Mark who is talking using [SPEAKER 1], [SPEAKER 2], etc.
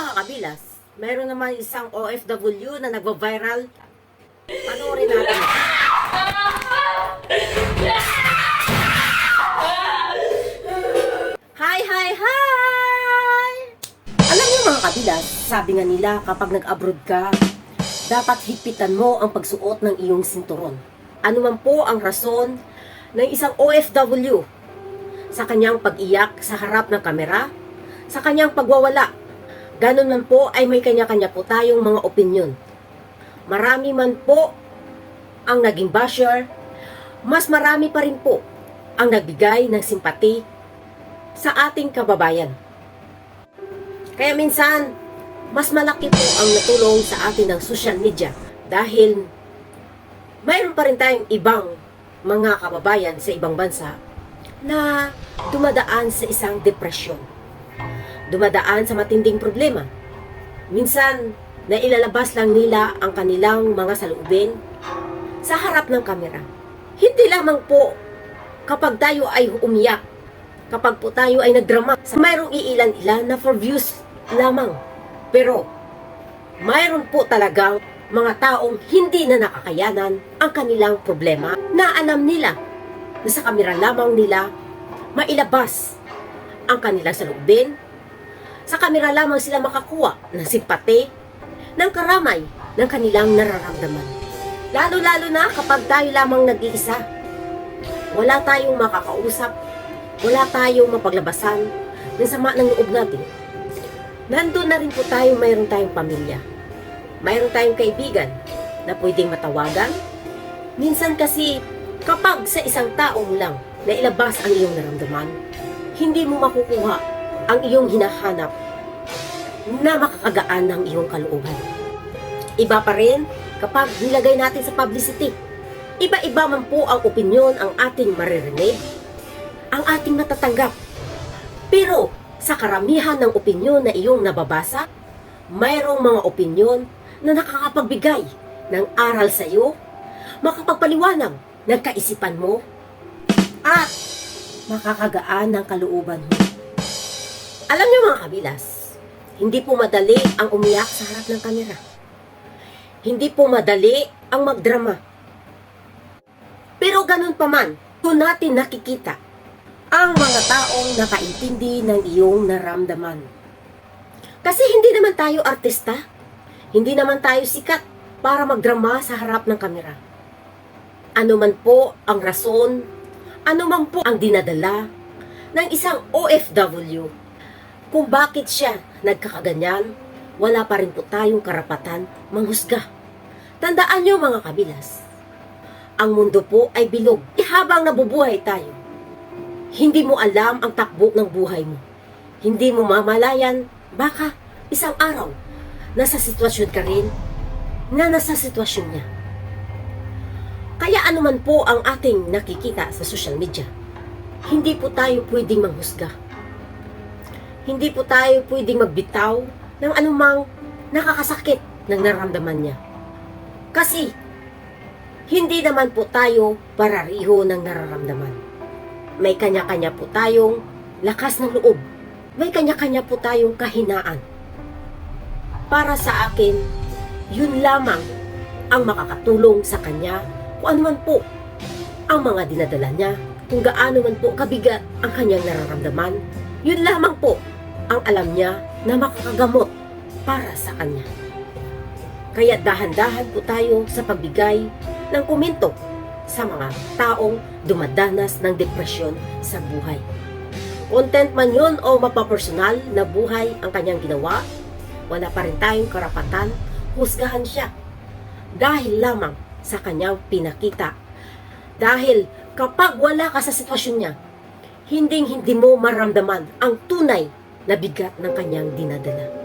[SPEAKER 1] mga kabilas, mayroon naman isang OFW na nagva-viral. Panoorin natin. Hi, hi, hi! Alam niyo mga kabilas, sabi nga nila kapag nag-abroad ka, dapat higpitan mo ang pagsuot ng iyong sinturon. Ano man po ang rason ng isang OFW sa kanyang pag-iyak sa harap ng kamera, sa kanyang pagwawala. Ganun man po ay may kanya-kanya po tayong mga opinyon. Marami man po ang naging basher, mas marami pa rin po ang nagbigay ng simpati sa ating kababayan. Kaya minsan, mas malaki po ang natulong sa atin ng social media dahil mayroon pa rin tayong ibang mga kababayan sa ibang bansa na dumadaan sa isang depresyon. Dumadaan sa matinding problema. Minsan, nailalabas lang nila ang kanilang mga saloobin sa harap ng kamera. Hindi lamang po kapag tayo ay umiyak, kapag po tayo ay nagdrama, mayroong iilan-ilan na for views lamang. Pero, mayroon po talagang mga taong hindi na nakakayanan ang kanilang problema na alam nila na sa kamera lamang nila mailabas ang kanilang saloobin. Sa kamera lamang sila makakuha ng simpati, ng karamay ng kanilang nararamdaman. Lalo-lalo na kapag tayo lamang nag-iisa. Wala tayong makakausap, wala tayong mapaglabasan ng sama ng loob natin. Nandun na rin po tayo, mayroon tayong pamilya. Mayroon tayong kaibigan na pwedeng matawagan. Minsan kasi, kapag sa isang tao mo lang na ilabas ang iyong naramdaman, hindi mo makukuha ang iyong hinahanap na makakagaan ng iyong kalooban. Iba pa rin kapag nilagay natin sa publicity. Iba-iba man po ang opinyon ang ating maririnig, ang ating natatanggap. Pero sa karamihan ng opinyon na iyong nababasa, mayroong mga opinyon na nakakapagbigay ng aral sa iyo, makapagpaliwanag ng kaisipan mo, at makakagaan ng kalooban mo. Alam niyo mga kabilas, hindi po madali ang umiyak sa harap ng kamera. Hindi po madali ang magdrama. Pero ganun pa man, doon natin nakikita ang mga taong nakaintindi ng iyong naramdaman. Kasi hindi naman tayo artista, hindi naman tayo sikat para magdrama sa harap ng kamera. Ano man po ang rason, ano man po ang dinadala ng isang OFW, kung bakit siya nagkakaganyan, wala pa rin po tayong karapatan manghusga. Tandaan niyo mga kabilas, ang mundo po ay bilog. Habang nabubuhay tayo, hindi mo alam ang takbo ng buhay mo. Hindi mo mamalayan, baka isang araw, nasa sitwasyon ka rin na nasa sitwasyon niya. Kaya anuman po ang ating nakikita sa social media, hindi po tayo pwedeng manghusga. Hindi po tayo pwedeng magbitaw ng anumang nakakasakit ng nararamdaman niya. Kasi, hindi naman po tayo parariho ng nararamdaman. May kanya-kanya po tayong lakas ng loob. May kanya-kanya po tayong kahinaan. Para sa akin, yun lamang ang makakatulong sa kanya kung ano man po ang mga dinadala niya, kung gaano man po kabigat ang kanyang nararamdaman. Yun lamang po ang alam niya na makakagamot para sa kanya. Kaya dahan-dahan po tayo sa pagbigay ng komento sa mga taong dumadanas ng depresyon sa buhay. Content man yun o mapapersonal na buhay ang kanyang ginawa, wala pa rin tayong karapatan husgahan siya dahil lamang sa kanyang pinakita. Dahil kapag wala ka sa sitwasyon niya, hindi mo maramdaman ang tunay na bigat ng kanyang dinadala.